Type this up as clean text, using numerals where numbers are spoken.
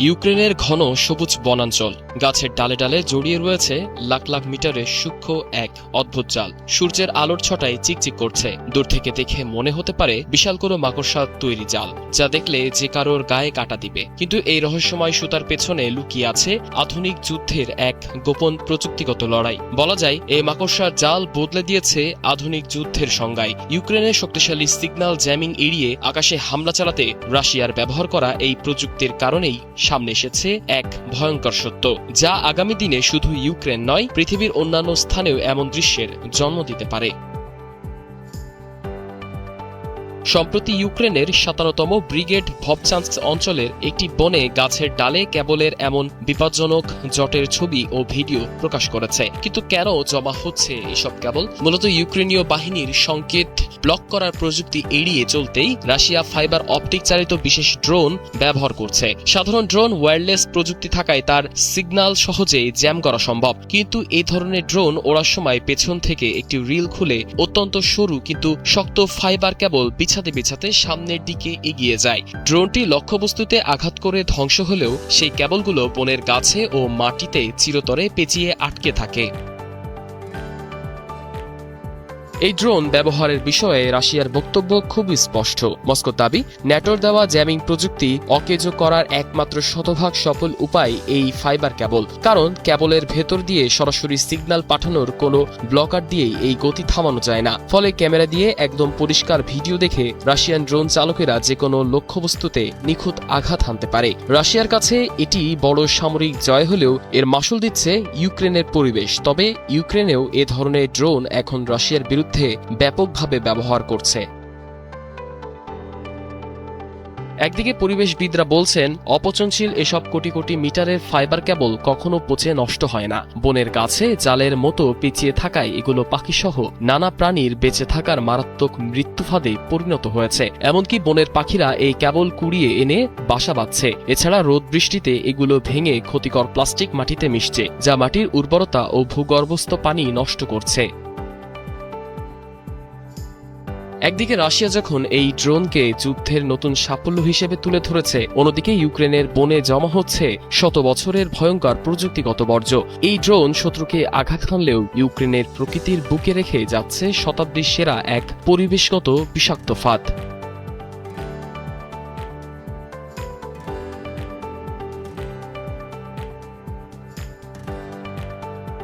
ইউক্রেনের ঘন সবুজ বনাঞ্চল, গাছের ডালে ডালে জড়িয়ে রয়েছে লাখ লাখ মিটারের সূক্ষ্ম এক অদ্ভুত জাল। সূর্যের আলোর ছটায় চিকচিক করছে। দূর থেকে দেখে মনে হতে পারে বিশাল কোনো মাকড়সার তৈরি জাল, যা দেখলে যে কারোর গায়ে কাটা দিবে। কিন্তু এই রহস্যময় সুতার পেছনে লুকিয়ে আছে আধুনিক যুদ্ধের এক গোপন প্রযুক্তিগত লড়াই। বলা যায় এই মাকড়সার জাল বদলে দিয়েছে আধুনিক যুদ্ধের সংজ্ঞায়। ইউক্রেনের শক্তিশালী সিগন্যাল জ্যামিং এড়িয়ে আকাশে হামলা চালাতে রাশিয়ার ব্যবহার করা এই প্রযুক্তির কারণেই সামনে এসেছে এক ভয়ঙ্কর সত্য, যা আগামী দিনে শুধু ইউক্রেন নয়, পৃথিবীর অন্যান্য স্থানেও এমন দৃশ্যের জন্ম দিতে পারে। সম্প্রতি ইউক্রেনের 17তম ব্রিগেড ভবচান্স্ক অঞ্চলের একটি বনে গাছের ডালে কেবলের এমন বিপজ্জনক জটের ছবি ও ভিডিও প্রকাশ করেছে। কিন্তু কেন জমা হচ্ছে এসব কেবল? মূলত ইউক্রেনীয় বাহিনীর সংকেত ব্লক করার প্রযুক্তি এড়িয়ে চলতেই রাশিয়া ফাইবার অপটিক চালিত বিশেষ ড্রোন ব্যবহার করছে। সাধারণ ড্রোন ওয়্যারলেস প্রযুক্তি থাকায় তার সিগন্যাল সহজেই জ্যাম করা সম্ভব। কিন্তু এই ধরনের ড্রোন ওড়ার সময় পেছন থেকে একটি রিল খুলে অত্যন্ত সরু কিন্তু শক্ত ফাইবার কেবল বিছাতে বিছাতে সামনের দিকে এগিয়ে যায়। ড্রোনটি লক্ষ্যবস্তুতে আঘাত করে ধ্বংস হলেও সেই কেবলগুলো বনের গাছে ও মাটিতে চিরতরে পেঁচিয়ে আটকে থাকে। এই ড্রোন ব্যবহারের বিষয়ে রাশিয়ার বক্তব্য খুবই স্পষ্ট। মস্কোর দাবি, ন্যাটোর দেওয়া জ্যামিং প্রযুক্তি অকেজো করার একমাত্র শতভাগ সফল উপায় এই ফাইবার কেবল। কারণ কেবলের ভেতর দিয়ে সরাসরি সিগন্যাল পাঠানোর কোনো ব্লকার দিয়েই এই গতি থামানো যায় না। ফলে ক্যামেরা দিয়ে একদম পরিষ্কার ভিডিও দেখে রাশিয়ান ড্রোন চালকেরা যে কোনো লক্ষ্যবস্তুতে নিখুঁত আঘাত হানতে পারে। রাশিয়ার কাছে এটি বড় সামরিক জয় হলেও এর মাসুল দিচ্ছে ইউক্রেনের পরিবেশ। তবে ইউক্রেনেও এ ধরনের ড্রোন এখন রাশিয়ার বিরুদ্ধে ব্যাপকভাবে ব্যবহার করছে। একদিকে পরিবেশবিদরা বলছেন, অপচনশীল এসব কোটি কোটি মিটারের ফাইবার কেবল কখনো পচে নষ্ট হয় না। বনের গাছে জালের মতো পেঁচিয়ে থাকায় এগুলো পাখিসহ নানা প্রাণীর বেঁচে থাকার মারাত্মক মৃত্যুফাদে পরিণত হয়েছে। এমনকি বনের পাখিরা এই কেবল কুড়িয়ে এনে বাসা বাঁধছে। এছাড়া রোদ বৃষ্টিতে এগুলো ভেঙে ক্ষতিকর প্লাস্টিক মাটিতে মিশছে, যা মাটির উর্বরতা ও ভূগর্ভস্থ পানি নষ্ট করছে। একদিকে রাশিয়া যখন এই ড্রোনকে যুদ্ধের নতুন সাফল্য হিসেবে তুলে ধরেছে, অন্যদিকে ইউক্রেনের বনে জমা হচ্ছে শত বছরের ভয়ঙ্কর প্রযুক্তিগত বর্জ্য। এই ড্রোন শত্রুকে আঘাত হানলেও ইউক্রেনের প্রকৃতির বুকে রেখে যাচ্ছে শতাব্দীর সেরা এক পরিবেশগত বিষাক্ত ফাঁদ।